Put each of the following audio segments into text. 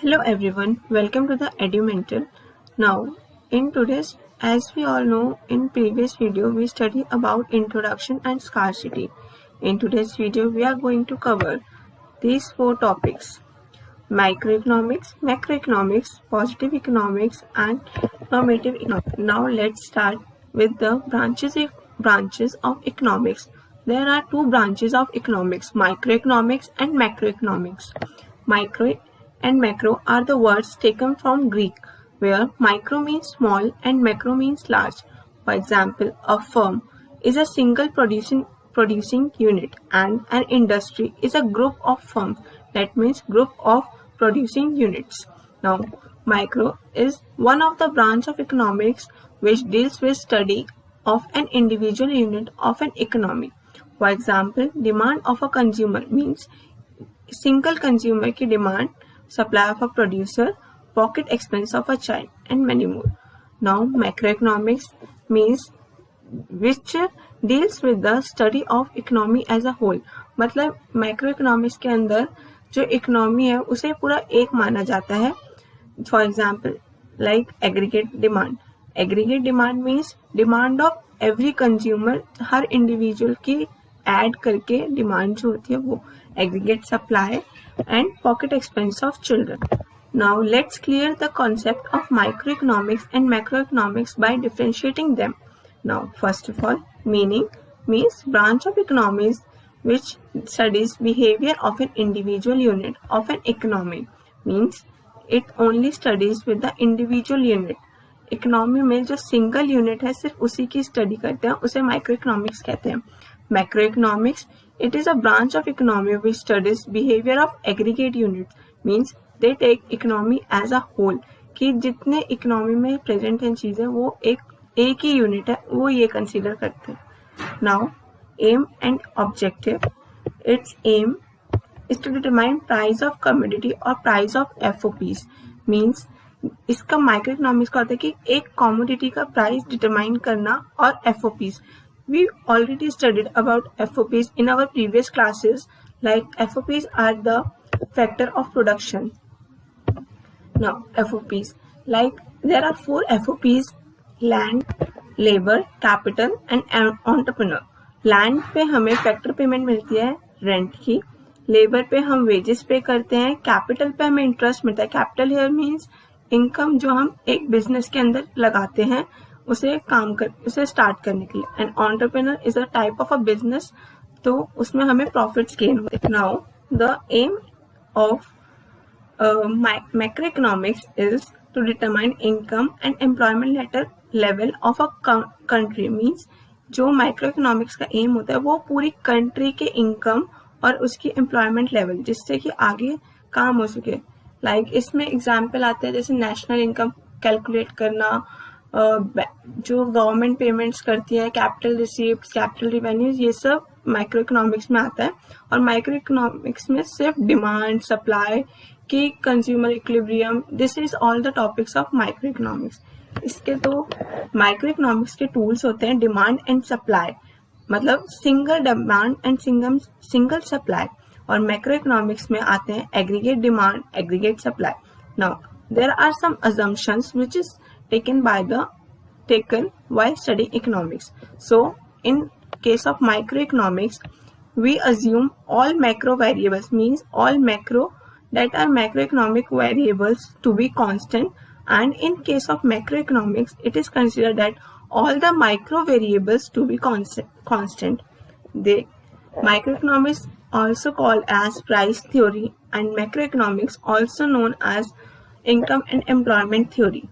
Hello everyone, welcome to the EduMental. Now, in today's, as we all know, in previous video we studied about introduction and scarcity. In today's video, we are going to cover these four topics: microeconomics, macroeconomics, positive economics, and normative economics. Now, let's start with the branches of economics. There are two branches of economics: microeconomics and macroeconomics. Micro and macro are the words taken from Greek, where micro means small and macro means large. For example, a firm is a single producing unit, and an industry is a group of firms. That means group of producing units. Now, micro is one of the branch of economics which deals with study of an individual unit of an economy. For example, demand of a consumer means single consumer की demand, supply of a producer, pocket expense of a child, and many more. Now, macroeconomics means which deals with the study of economy as a whole. मतलब macroeconomics के अंदर जो economy है उसे पूरा एक माना जाता है. For example, like aggregate demand. Aggregate demand means demand of every consumer, हर individual की ऐड करके डिमांड जो होती है वो. Aggregate supply and pocket expense of children. Now let's clear the concept of microeconomics and macroeconomics by differentiating them. Now first of all, meaning means branch of economics which studies behavior of an individual unit of an economy. Means it only studies with the individual unit. Economy में जो single unit है सिर्फ उसी की study करते हैं, उसे micro economics कहते हैं. Macroeconomics, it is a branch of economy which studies behavior of aggregate units. Means they take economy as a whole, कि जितने इकोनॉमी में प्रेजेंट हैं चीजें वो एक ही यूनिट है, वो ये कंसीडर करते हैं. Now aim and objective. It's aim is to determine price of commodity or price of FOPs. Means इसका माइक्रो इकोनॉमिक्स का होता है कि एक कॉमोडिटी का प्राइस डिटरमाइन करना. और FOPs, we already studied about FOPs in our previous classes. Like FOPs are the factor of production. Now FOPs, like there are 4 FOPs: land, labor, capital and entrepreneur. Land पे हमें factor payment मिलती है rent की, labour पे हम wages पे करते हैं, कैपिटल पे हमें इंटरेस्ट मिलता है. कैपिटल हियर मीन्स इनकम जो हम एक बिजनेस के अंदर लगाते हैं उसे स्टार्ट करने के लिए. And entrepreneur is a type of a business, तो उसमें हमें प्रॉफिट्स गेन होते हैं. Now the aim of macroeconomics is to determine income and employment level of a country. Means जो माइक्रोइकोनॉमिक्स का एम होता है वो पूरी कंट्री के इनकम और उसकी एम्प्लॉयमेंट लेवल, जिससे कि आगे काम हो सके. लाइक इसमें एग्जाम्पल आते हैं जैसे नेशनल इनकम कैलकुलेट करना, जो गवर्नमेंट पेमेंट्स करती है, कैपिटल रिसीप्ट, कैपिटल रिवेन्यूज, ये सब माइक्रो इकोनॉमिक्स में आता है. और माइक्रो इकोनॉमिक्स में सिर्फ डिमांड, सप्लाई की, consumer equilibrium, this is all the topics of micro economics. इसके तो माइक्रो इकोनॉमिक्स के टूल्स होते हैं डिमांड एंड सप्लाई, मतलब single demand and single supply. और मैक्रो इकोनॉमिक्स में आते हैं aggregate demand, aggregate supply. Now there are some assumptions which is taken while studying economics. So in case of microeconomics, we assume all macro variables, means all macro that are macroeconomic variables to be constant. And in case of macroeconomics, it is considered that all the micro variables to be constant. The microeconomics also called as price theory, and macroeconomics also known as income and employment theory.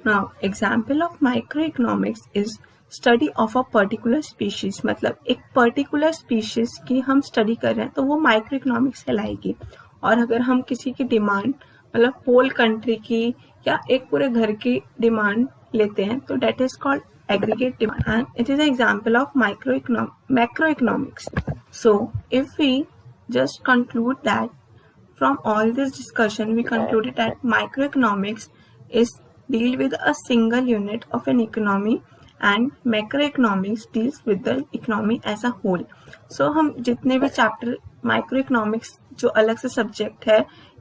Now example of microeconomics is study of a particular species. मतलब एक particular species की हम study कर रहे हैं तो वो microeconomics कहलाएगी. और अगर हम किसी की डिमांड, मतलब होल कंट्री की या एक पूरे घर की डिमांड लेते हैं तो that is called aggregate demand, and it is an example of macroeconomics. So if we just conclude that from all this discussion, we concluded that microeconomics is deal with a single unit of an economy and macroeconomics deals with the economy as a whole. So हम जितने भी chapter micro economics जो अलग से subject है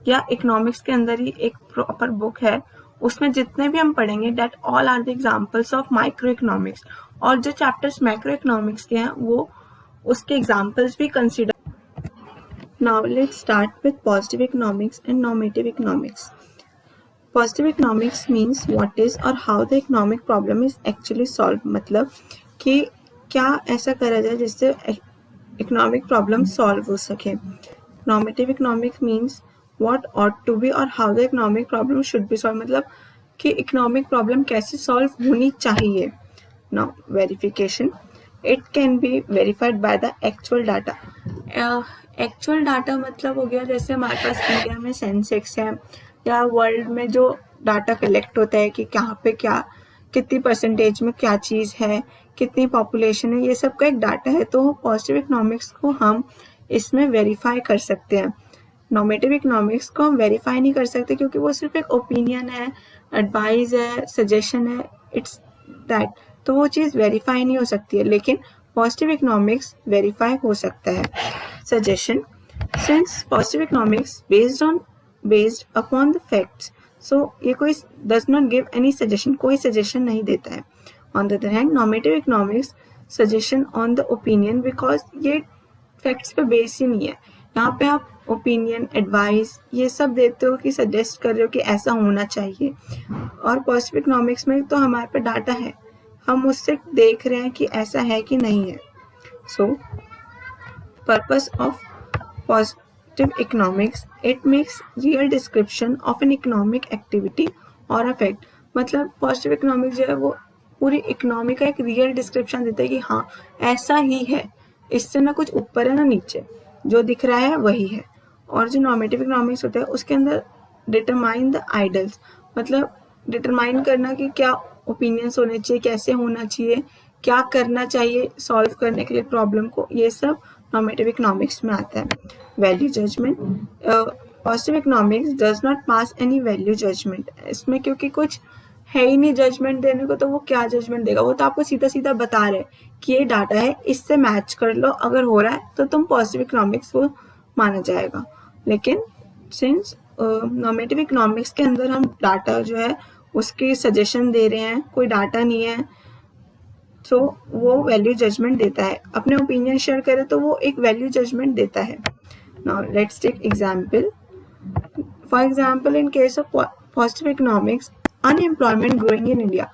या economics के अंदर ही एक प्रॉपर बुक है, उसमें जितने भी हम पढ़ेंगे that all are the examples of micro economics, और जो चैप्टर्स मैक्रो इकोनॉमिक्स के हैं वो उसके एग्जाम्पल्स भी consider. Now let's start with positive economics and normative economics. Positive economics means what is और how the economic problem is actually solve, मतलब कि क्या ऐसा करा जाए जिससे इकोनॉमिक प्रॉब्लम सॉल्व हो सके। Normative economics means what ought to be और how the economic problem should be solve, मतलब कि इकोनॉमिक प्रॉब्लम कैसे सॉल्व होनी चाहिए। Now verification, it can be verified by the actual data. Actual data मतलब हो गया जैसे हमारे पास इंडिया में सेंसेक्स है या वर्ल्ड में जो डाटा कलेक्ट होता है कि कहाँ पे क्या कितनी परसेंटेज में क्या चीज़ है, कितनी पॉपुलेशन है, ये सब का एक डाटा है। तो पॉजिटिव इकोनॉमिक्स को हम इसमें वेरीफाई कर सकते हैं। नॉर्मेटिव इकोनॉमिक्स को हम वेरीफाई नहीं कर सकते क्योंकि वो सिर्फ एक ओपिनियन है, एडवाइस है, सजेशन है, इट्स दैट, तो वो चीज़ वेरीफाई नहीं हो सकती है। लेकिन पॉजिटिव इकोनॉमिक्स वेरीफाई हो सकता है। Suggestion, since positive economics based upon the facts, so ये कोई does not give any suggestion, कोई सजेशन नहीं देता है। On the other hand normative economics suggestion on the opinion, because ये फैक्ट्स पे बेस ही नहीं है। यहाँ पे आप ओपिनियन, एडवाइस ये सब देते हो कि सजेस्ट कर रहे हो कि ऐसा होना चाहिए। और पॉजिटिव इकोनॉमिक्स में तो हमारे पे डाटा है, हम उससे देख रहे हैं कि ऐसा है कि नहीं है। सो purpose of positive economics, it makes real description of an economic activity और अफेक्ट, मतलब पॉजिटिव इकोनॉमिक्स जो है वो पूरी इकोनॉमी का एक रियल डिस्क्रिप्शन देता है कि हाँ ऐसा ही है, इससे ना कुछ ऊपर है ना नीचे, जो दिख रहा है वही है। और जो नॉर्मेटिव इकोनॉमिक्स होता है उसके अंदर डिटरमाइन द आइडल्स, मतलब डिटरमाइन करना कि क्या ओपिनियंस होने चाहिए, कैसे होना चाहिए, क्या करना चाहिए सॉल्व करने के लिए प्रॉब्लम को, ये सब नॉर्मेटिव इकोनॉमिक्स में आता है। Value judgement, positive economics does not pass any value judgement, इसमें क्योंकि कुछ है ही नहीं जजमेंट देने को, तो वो क्या जजमेंट देगा, वो तो आपको सीधा सीधा बता रहे कि ये डाटा है, इससे मैच कर लो, अगर हो रहा है तो तुम पॉजिटिव इकोनॉमिक्स को माना जाएगा। लेकिन सिंस नॉर्मेटिव इकोनॉमिक्स के अंदर हम डाटा जो है उसके सजेशन दे रहे हैं, कोई डाटा नहीं है, तो वो वैल्यू जजमेंट देता है। अपने ओपिनियन शेयर करे तो वो एक वैल्यू जजमेंट देता है। Now let's take example. For example in case of positive economics, unemployment growing in India,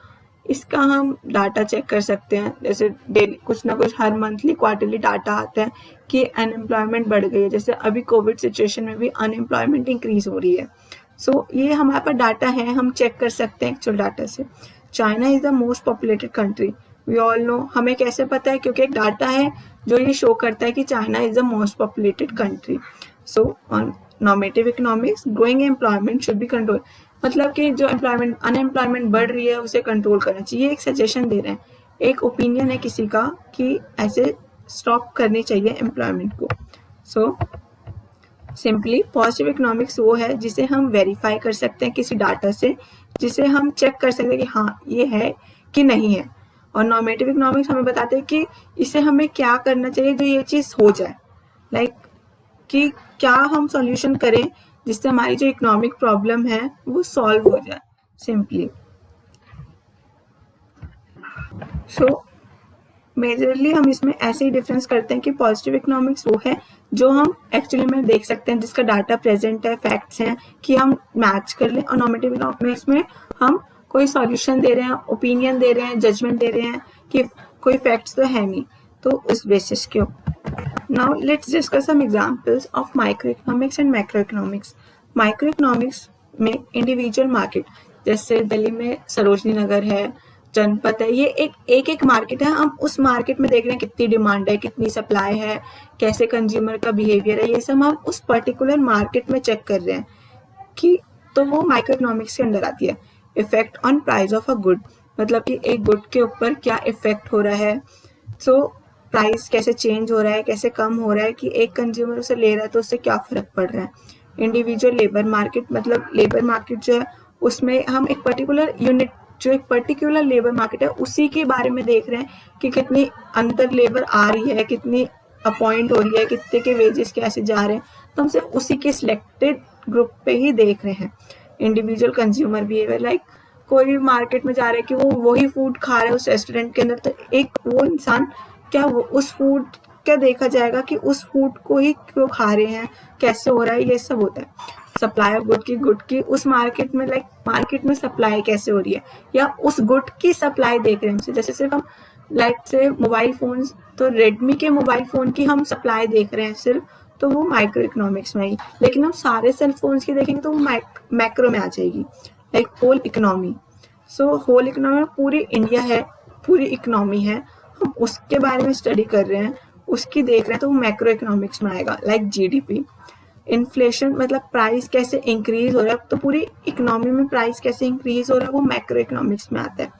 इसका हम डाटा चेक कर सकते हैं, जैसे डेली कुछ ना कुछ हर मंथली क्वार्टरली डाटा आता है कि अनएम्प्लॉयमेंट बढ़ गई है, जैसे अभी कोविड सिचुएशन में भी अनएम्प्लॉयमेंट इंक्रीज हो रही है। सो ये हमारे पास डाटा है, हम चेक कर सकते हैं एक्चुअल डाटा से। China is the most populated country, we all know, हमें कैसे पता है, क्योंकि एक डाटा है जो ये शो करता है कि China is the most populated country. So on normative economics, growing employment should be control, मतलब कि जो अनएम्प्लॉयमेंट बढ़ रही है उसे कंट्रोल करना चाहिए, एक सजेशन दे रहे हैं, एक ओपिनियन है किसी का कि ऐसे स्टॉप करनी चाहिए एम्प्लॉयमेंट को। सो सिंपली पॉजिटिव इकोनॉमिक्स वो है जिसे हम वेरीफाई कर सकते हैं किसी डाटा से, जिसे हम चेक कर सकते हैं कि हाँ ये है कि नहीं है। और नॉर्मेटिव इकोनॉमिक्स हमें बताते हैं कि इसे हमें क्या करना चाहिए जो ये चीज़ हो जाए, लाइक कि क्या हम सॉल्यूशन करें जिससे हमारी जो इकोनॉमिक प्रॉब्लम है वो सॉल्व हो जाए सिंपली। सो मेजरली हम इसमें ऐसे ही डिफरेंस करते हैं कि पॉजिटिव इकोनॉमिक्स वो है जो हम एक्चुअली में देख सकते हैं, जिसका डाटा प्रेजेंट है, फैक्ट्स हैं कि हम मैच कर लें। और नॉर्मेटिव इकोनॉमिक्स में हम कोई सॉल्यूशन दे रहे हैं, ओपिनियन दे रहे हैं, जजमेंट दे रहे हैं कि कोई फैक्ट्स तो है नहीं, तो उस बेसिस के ऊपर। Now let's discuss some examples of microeconomics and macroeconomics. Microeconomics में इंडिविजुअल मार्केट, जैसे दिल्ली में सरोजनी नगर है, जनपद है, ये एक मार्केट है, हम उस मार्केट में देख रहे हैं कितनी डिमांड है, कितनी सप्लाई है, कैसे कंज्यूमर का बिहेवियर है, ये सब हम उस पर्टिकुलर मार्केट में चेक कर रहे हैं कि, तो वो माइक्रो इकोनॉमिक्स के अंदर आती है। Effect on price of a good, मतलब कि एक गुड के ऊपर क्या इफेक्ट हो रहा है, सो प्राइस कैसे चेंज हो रहा है, कैसे कम हो रहा है, कि एक कंज्यूमर उसे ले रहा है तो उससे क्या फर्क पड़ रहा है। इंडिविजुअल लेबर मार्केट, मतलब लेबर मार्केट जो है उसमें हम एक पर्टिकुलर यूनिट, जो एक पर्टिकुलर लेबर मार्केट है उसी के बारे में देख रहे हैं कि कितनी अंतर लेबर आ रही है, कितनी अपॉइंट हो रही है, कितने के वेजेस कैसे जा रहे हैं, तो हम सिर्फ उसी के सिलेक्टेड ग्रुप पे ही देख रहे हैं। इंडिविजुअल कंज्यूमर बिहेवियर, लाइक कोई भी मार्केट में जा रहा है कि वो वही फूड खा रहा है उस रेस्टोरेंट के अंदर, तो एक वो इंसान क्या वो उस फूड क्या देखा जाएगा कि उस फूड को ही क्यों खा रहे हैं, कैसे हो रहा है, ये सब होता है। सप्लाई ऑफ गुड की उस मार्केट में, लाइक मार्केट में सप्लाई कैसे हो रही है, या उस गुड की सप्लाई देख रहे हैं हमसे। जैसे सिर्फ हम लाइक से मोबाइल फोन्स, तो रेडमी के मोबाइल फोन की हम सप्लाई देख रहे हैं सिर्फ, तो वो माइक्रो इकोनॉमिक्स में आई। लेकिन हम सारे सेल फोन्स की देखेंगे तो वो मैक्रो में आ जाएगी, like whole economy. So whole economy में पूरी इंडिया है, पूरी इकोनॉमी है, हम उसके बारे में स्टडी कर रहे हैं, उसकी देख रहे हैं, तो वो मैक्रो इकोनॉमिक्स में आएगा। लाइक जीडीपी, इन्फ्लेशन मतलब प्राइस कैसे इंक्रीज हो रहा है, तो पूरी इकोनॉमी में प्राइस कैसे इंक्रीज हो रहा है, वो मैक्रो इकोनॉमिक्स में आता है।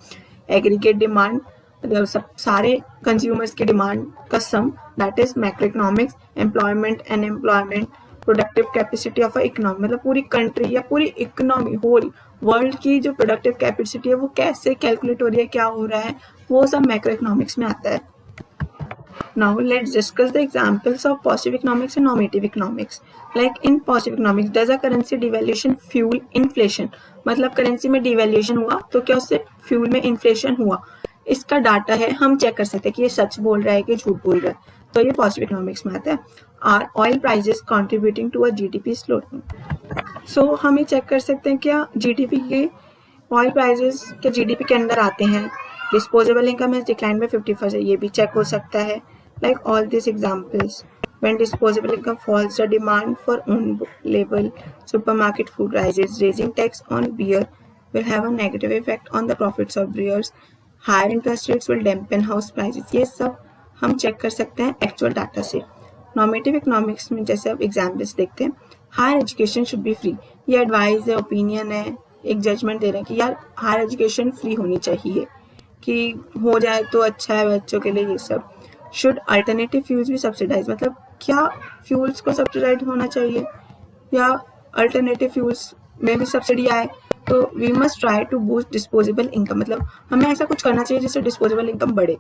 एग्रीगेट डिमांड मतलब सब सारे कंज्यूमर्स की डिमांड का sum, that is macroeconomics. Employment and employment, productive capacity of a economy, मतलब पूरी कंट्री या पूरी इकोनॉमी होल वर्ल्ड की जो प्रोडक्टिव कैपेसिटी है वो कैसे कैलकुलेट हो रही है, क्या हो रहा है, वो सब मैक्रो इकोनॉमिक्स में आता है। Now let's discuss the examples of positive economics and normative economics. Like in positive economics, does a currency devaluation fuel inflation? मतलब करेंसी में डिवैल्यूएशन हुआ तो क्या उससे फ्यूल में इन्फ्लेशन हुआ? इसका डाटा है, हम चेक कर सकते हैं कि ये सच बोल रहा है कि झूठ बोल रहा है, तो ये पॉजिटिव इकोनॉमिक्स में आता है। Are oil prices contributing to a GDP slowdown? So हम ये चेक कर सकते हैं क्या जीडीपी के ऑयल प्राइजेस क्या जीडीपी के अंदर आते हैं। Disposable income has decline by 50%, ये भी चेक हो सकता है। Like all these examples, when disposable income falls, the demand for own label supermarket food rises. Raising tax on beer will have a negative effect on the profits of brewers. Higher interest rates will dampen house prices. ये सब हम check कर सकते हैं actual data से। Normative economics में जैसे अब एग्जाम्पल्स देखते हैं, higher education should be free, ये एडवाइस है, ओपिनियन है, एक जजमेंट दे रहे हैं कि यार हायर एजुकेशन फ्री होनी चाहिए, कि हो जाए तो अच्छा है बच्चों के लिए, ये सब। शुड अल्टरनेटिव फ्यूल्स भी सब्सिडाइज, मतलब क्या फ्यूल्स को सब्सिडाइज होना चाहिए या अल्टरनेटिव फ्यूल्स में भी सब्सिडी आए, तो we must try to boost disposable income, मतलब हमें ऐसा कुछ करना चाहिए जिससे डिस्पोजेबल इनकम बढ़े।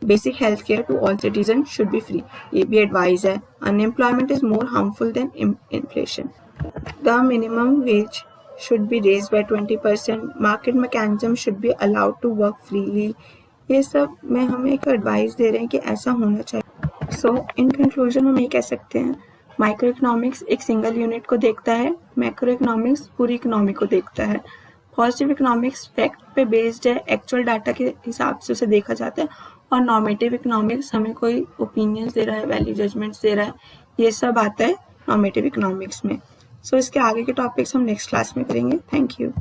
Basic health care to all citizen should be free, ये भी एडवाइस है। Unemployment is more harmful than inflation. The minimum wage should be raised by 20%. Market mechanism should be allowed to work freely. ये सब में हमें एक advice दे रहे हैं कि ऐसा होना चाहिए। सो इन कंक्लूजन हम ये कह सकते हैं, माइक्रो इकोनॉमिक्स एक सिंगल यूनिट को देखता है, मैक्रो इकोनॉमिक्स पूरी इकोनॉमी को देखता है। पॉजिटिव इकोनॉमिक्स फैक्ट पे बेस्ड है, एक्चुअल डाटा के हिसाब से उसे देखा जाता है। और नॉर्मेटिव इकोनॉमिक्स हमें कोई ओपिनियंस दे रहा है, वैल्यू जजमेंट्स दे रहा है, ये सब आता है नॉर्मेटिव इकोनॉमिक्स में। सो इसके आगे के टॉपिक्स हम नेक्स्ट क्लास में करेंगे। Thank you.